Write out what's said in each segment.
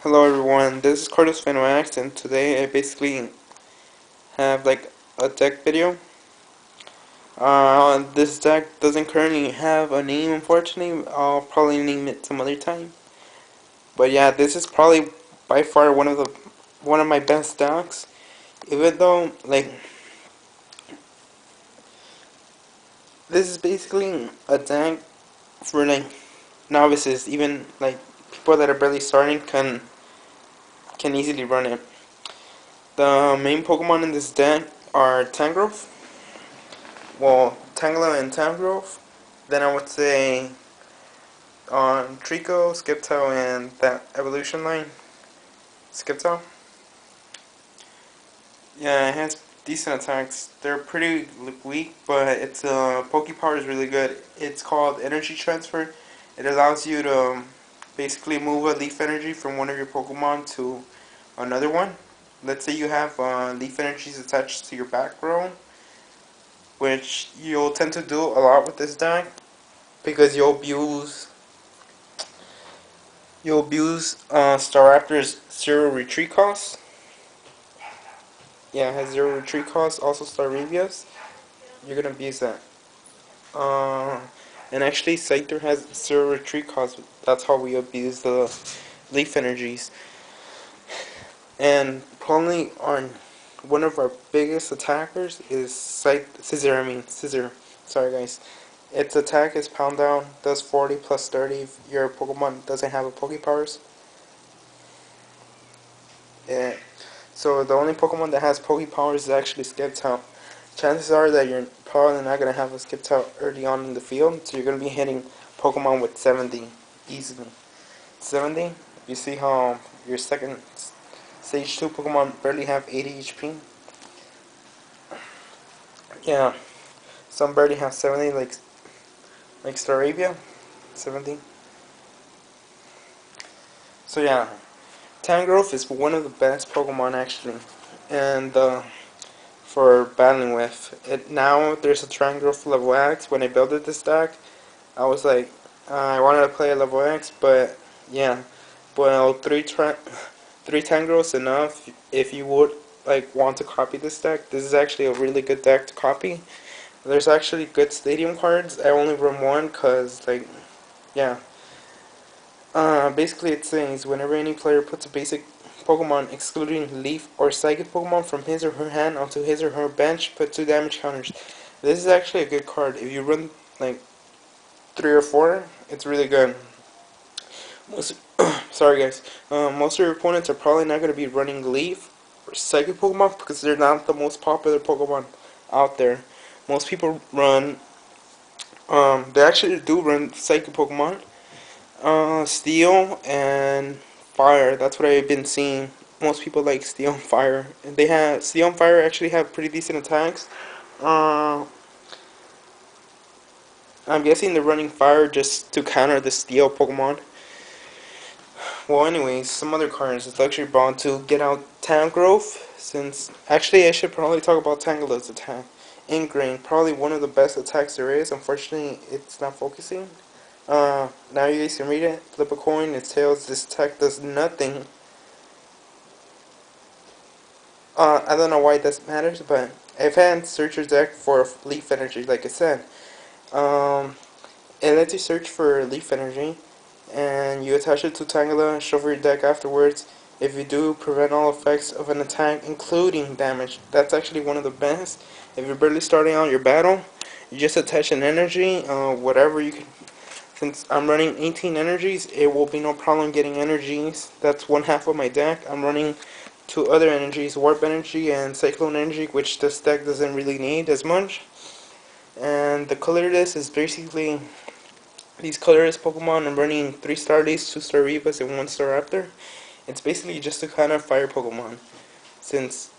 Hello everyone, this is Carlos Fenoax, and today I basically have like a deck video. This deck doesn't currently have a name, unfortunately. I'll probably name it some other time. But yeah, this is probably by far one of my best decks. Even though this is basically a deck for novices, even people that are barely starting can easily run it. The main Pokemon in this deck are Tangrowth, Tangela and Tangrowth. Then I would say on Trico, Skipto, and that evolution line, Skipto. Yeah, it has decent attacks. They're pretty weak, but its Pokepower is really good. It's called Energy Transfer. It allows you to basically move a Leaf Energy from one of your Pokemon to another one. Let's say you have Leaf Energies attached to your back row, which you'll tend to do a lot with this deck because you'll abuse Staraptor's zero retreat cost. Yeah, it has zero retreat cost. Also Staravia's. You're gonna abuse that. Uh, and actually Scyther has zero retreat cost. That's how we abuse the leaf energies. And probably on one of our biggest attackers is Scizor. Sorry guys. Its attack is Pound Down, does 40 plus 30 if your Pokemon doesn't have a Pokepowers. Yeah. So the only Pokemon that has Pokepowers is actually Skiptown. Chances are that you're probably not going to have a Skiptown early on in the field, so you're going to be hitting Pokemon with 70 easily. 70? You see how your second Stage 2 Pokemon barely have 80 HP? Yeah, some barely have 70 like Staravia. 70. So yeah, Tangrowth is one of the best Pokemon actually. And for battling with. It now there's a Tangrowth level X. When I built this deck, I was like, I wanted to play a level X, but yeah, well, three Tangrowths enough if you would want to copy this deck. This is actually a really good deck to copy. There's actually good stadium cards. I only run one cause yeah. Basically it says whenever any player puts a basic Pokemon excluding Leaf or Psychic Pokemon from his or her hand onto his or her bench, put 2 damage counters. This is actually a good card. If you run like 3 or 4, it's really good. Most, sorry guys. Most of your opponents are probably not going to be running Leaf or Psychic Pokemon because they're not the most popular Pokemon out there. Most people run, they actually do run Psychic Pokemon. Steel and Fire. That's what I've been seeing. Most people like Steel and Fire. They have Steel and Fire actually have pretty decent attacks. Uh, I'm guessing they're running Fire just to counter the Steel Pokemon. Well, anyways, some other cards. It's Luxury Bond to get out Tangrowth. Since actually, I should probably talk about Tangela's attack. Ingrain, probably one of the best attacks there is. Unfortunately, it's not focusing. Now you guys can read it. Flip a coin, it tells this attack does nothing. I don't know why this matters, but I've had Searcher's deck for Leaf Energy, like I said. Um, it lets you search for Leaf Energy, and you attach it to Tangela, shuffle your deck afterwards. If you do, prevent all effects of an attack, including damage. That's actually one of the best. If you're barely starting out your battle, you just attach an energy, whatever you can. Since I'm running 18 energies, it will be no problem getting energies. That's one half of my deck. I'm running 2 other energies, Warp Energy and Cyclone Energy, which this deck doesn't really need as much. And the colorless is basically these colorless Pokemon. I'm running 3 Starlies, 2 Starivas, and 1 Staraptor. It's basically just a kind of fire Pokemon. Since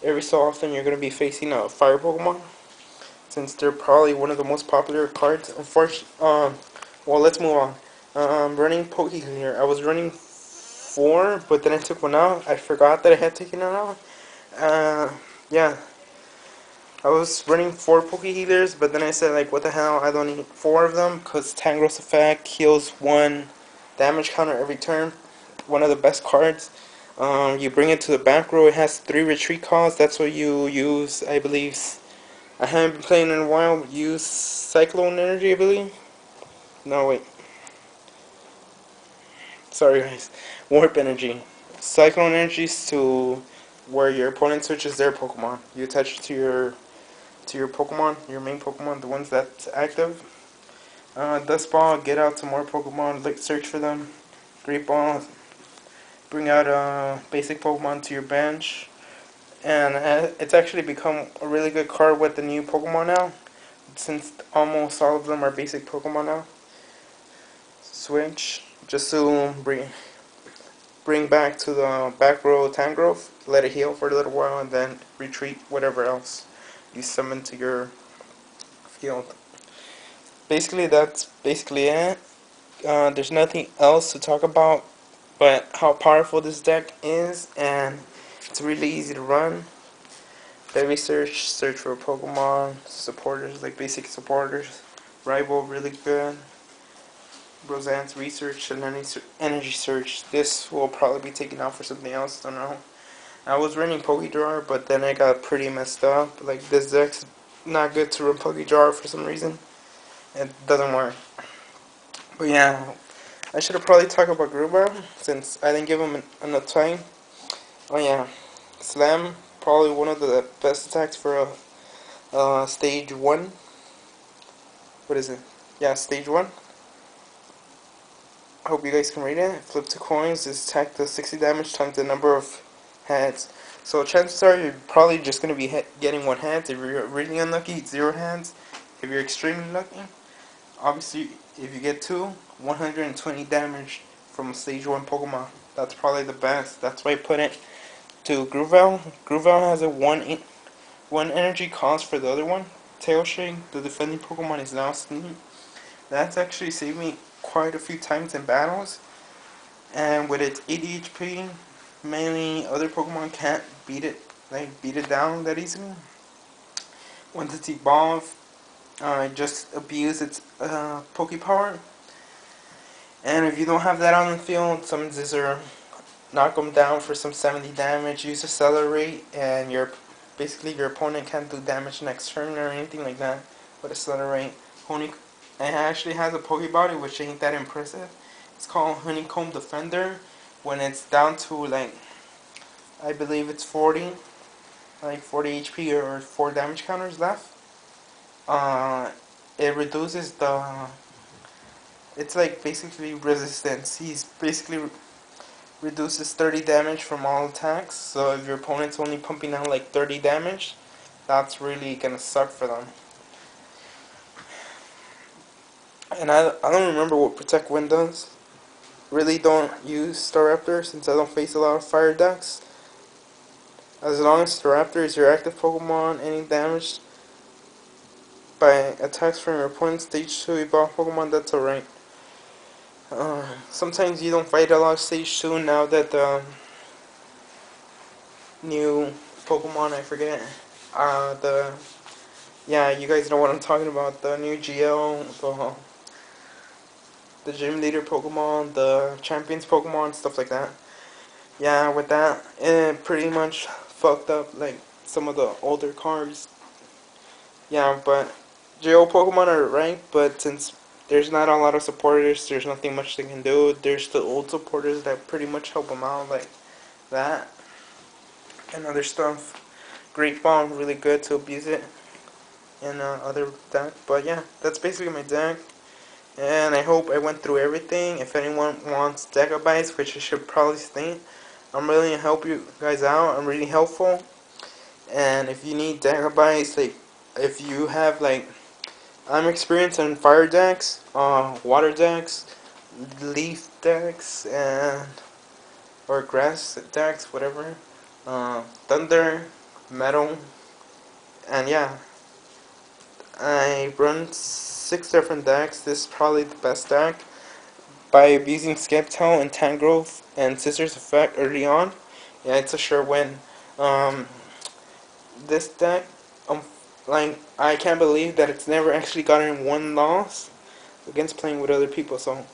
every so often you're going to be facing a fire Pokemon. Since they're probably one of the most popular cards. Unfortunately, well, let's move on. Running Pokehealer. I was running 4, but then I took one out. I forgot that I had taken it out. Yeah. I was running 4 Pokehealers, but then I said, like, what the hell, I don't need 4 of them, because Tangrowth's effect heals 1 damage counter every turn. one of the best cards. You bring it to the back row. It has 3 retreat calls. That's what you use, I believe. I haven't been playing in a while. Use Cyclone Energy, I believe. No, wait. Sorry, guys. Warp Energy. Cyclone Energy is to where your opponent switches their Pokemon. You attach it to your Pokemon, your main Pokemon, the ones that's active. Dust Ball, get out some more Pokemon, like search for them. Great Ball, bring out a basic Pokemon to your bench. And it's actually become a really good card with the new Pokemon now, since almost all of them are basic Pokemon now. Switch, just to bring back to the back row Tangrowth, let it heal for a little while, and then retreat whatever else you summon to your field. Basically, that's basically it. There's nothing else to talk about but how powerful this deck is, and it's really easy to run. Heavy search for Pokemon, supporters, like basic supporters. Rival, really good. Roseanne's research and energy search. This will probably be taken out for something else, don't know. I was running Pokédraw, but then I got pretty messed up. Like, this deck's not good to run Pokédraw for some reason. It doesn't work. But yeah, I should have probably talked about Gruba, since I didn't give him enough time. Oh yeah, Slam, probably one of the best attacks for a stage 1. What is it? Yeah, stage 1. I hope you guys can read it. Flip 2 coins, this attack does 60 damage times the number of heads. So chances are you're probably just going to be getting 1 head. If you're really unlucky, 0 hands. If you're extremely lucky, obviously if you get 2, 120 damage from a stage 1 Pokemon. That's probably the best. That's why I put it to Gruvel. Gruvel has a 1 energy cost for the other one. Tailshake, the defending Pokemon, is now Sleep. That's actually saved me quite a few times in battles. And with its 80 HP, many other Pokemon can't beat it down that easily. Once it's evolved, just abuse its Pokepower. And if you don't have that on the field, some Scizor, knock them down for some 70 damage, use Accelerate, and basically your opponent can't do damage next turn or anything like that with Accelerate. It actually has a Pokebody, which ain't that impressive. It's called Honeycomb Defender. When it's down to, like, I believe it's 40, like 40 HP or 4 damage counters left, it reduces it's like basically resistance. He's basically reduces 30 damage from all attacks. So if your opponent's only pumping out like 30 damage, that's really gonna suck for them. And I don't remember what Protect Wind does. Really don't use Staraptor since I don't face a lot of fire decks. As long as Staraptor is your active Pokemon, any damage by attacks from your opponent's stage 2 evolved Pokemon, that's alright. Sometimes you don't fight a lot of stage 2 now that the new Pokemon, I forget, yeah, you guys know what I'm talking about, the new GL, the gym leader Pokemon, the champions Pokemon, stuff like that. Yeah, with that, it pretty much fucked up, like, some of the older cards. Yeah, but GL Pokemon are right, but since there's not a lot of supporters, there's nothing much they can do. There's the old supporters that pretty much help them out, like that, and other stuff. Great Ball, really good to abuse it in other deck. But yeah, that's basically my deck. And I hope I went through everything. If anyone wants deck advice, which I should probably state, I'm really gonna help you guys out. I'm really helpful. And if you need deck advice, like if you have like, I'm experienced in fire decks, water decks, leaf decks, and or grass decks, whatever. Thunder, metal, and yeah, I run 6 different decks. This is probably the best deck. By abusing Skeptile and Tangrowth and Scissors Effect early on, yeah, it's a sure win. Um, this deck, I can't believe that it's never actually gotten 1 loss against playing with other people. So